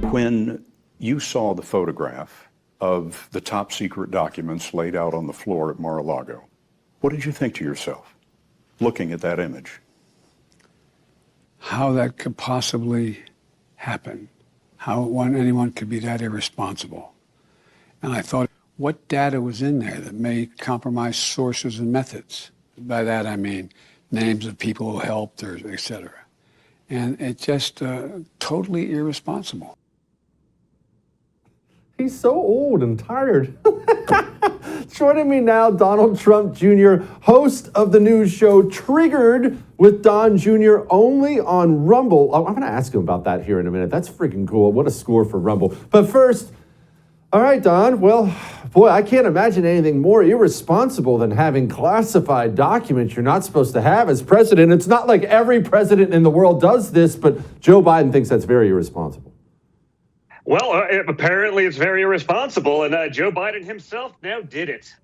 When you saw the photograph of the top secret documents laid out on the floor at Mar-a-Lago, what did you think to yourself, looking at that image? How that could possibly happen, how anyone could be that irresponsible. And I thought, what data was in there that may compromise sources and methods? By that I mean names of people who helped, or et cetera. And it's just totally irresponsible. He's so old and tired. Joining me now, Donald Trump Jr., host of the news show Triggered with Don Jr., only on Rumble. I'm going to ask him about that here in a minute. That's freaking cool. What a score for Rumble. But first, all right, Don. Well, boy, I can't imagine anything more irresponsible than having classified documents you're not supposed to have as president. It's not like every president in the world does this, but Joe Biden thinks that's very irresponsible. Well, apparently it's very irresponsible, and Joe Biden himself now did it.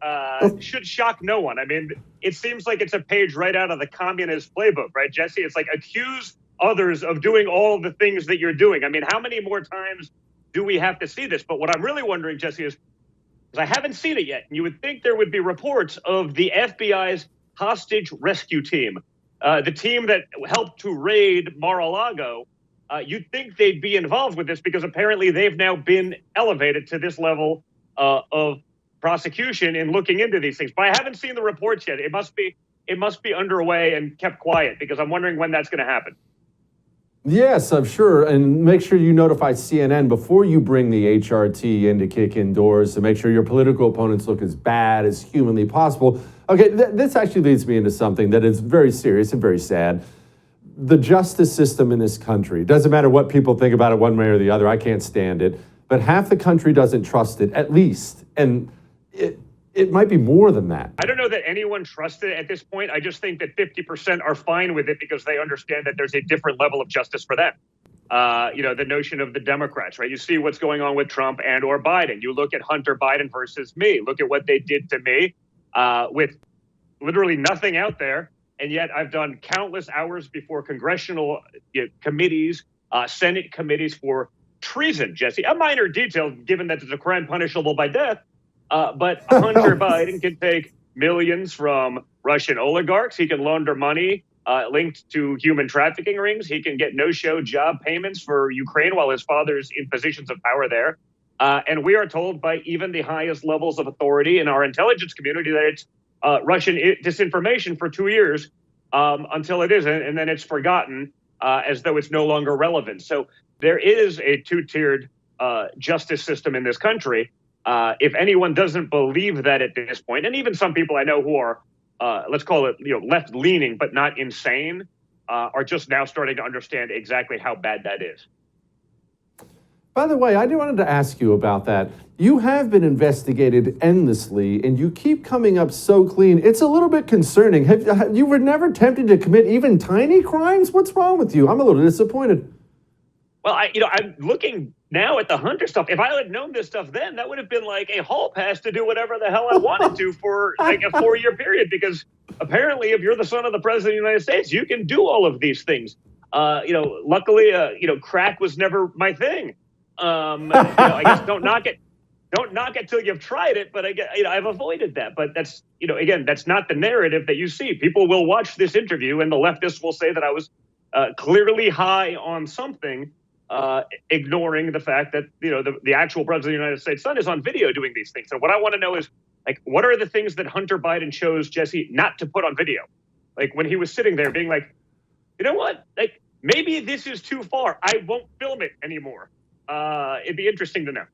Should shock no one. I mean, it seems like it's a page right out of the communist playbook, right, Jesse? It's like accuse others of doing all the things that you're doing. I mean, how many more times do we have to see this? But what I'm really wondering, Jesse, is I haven't seen it yet. And you would think there would be reports of the FBI's hostage rescue team, the team that helped to raid Mar-a-Lago. You'd think they'd be involved with this because apparently they've now been elevated to this level of prosecution in looking into these things. But I haven't seen the reports yet. It must be underway and kept quiet because I'm wondering when that's going to happen. Yes, I'm sure. And make sure you notify CNN before you bring the HRT in to kick indoors to make sure your political opponents look as bad as humanly possible. Okay, this actually leads me into something that is very serious and very sad. The justice system in this country, doesn't matter what people think about it one way or the other, I can't stand it, but half the country doesn't trust it, at least. And it might be more than that. I don't know that anyone trusts it at this point. I just think that 50% are fine with it because they understand that there's a different level of justice for them. The notion of the Democrats, right? You see what's going on with Trump and or Biden. You look at Hunter Biden versus me. Look at what they did to me with literally nothing out there. And yet I've done countless hours before congressional committees, Senate committees for treason, Jesse. A minor detail, given that it's a crime punishable by death. But Hunter Biden can take millions from Russian oligarchs. He can launder money linked to human trafficking rings. He can get no-show job payments for Ukraine while his father's in positions of power there. And we are told by even the highest levels of authority in our intelligence community that it's Russian disinformation for 2 years until it isn't, and then it's forgotten as though it's no longer relevant. So there is a two-tiered justice system in this country. If anyone doesn't believe that at this point, and even some people I know who are, let's call it, left-leaning but not insane, are just now starting to understand exactly how bad that is. By the way, I wanted to ask you about that. You have been investigated endlessly, and you keep coming up so clean. It's a little bit concerning. You were never tempted to commit even tiny crimes? What's wrong with you? I'm a little disappointed. Well, I'm looking now at the Hunter stuff. If I had known this stuff then, that would have been like a hall pass to do whatever the hell I wanted to for like a 4-year period. Because apparently, if you're the son of the president of the United States, you can do all of these things. Luckily, crack was never my thing. I guess don't knock it till you've tried it. But I've avoided that. But that's, again, that's not the narrative that you see. People will watch this interview and the leftists will say that I was clearly high on something, ignoring the fact that, the actual president of the United States' son is on video doing these things. So what I want to know is, like, what are the things that Hunter Biden chose, Jesse, not to put on video? Like when he was sitting there being like, you know what? Like, maybe this is too far. I won't film it anymore. It'd be interesting to know.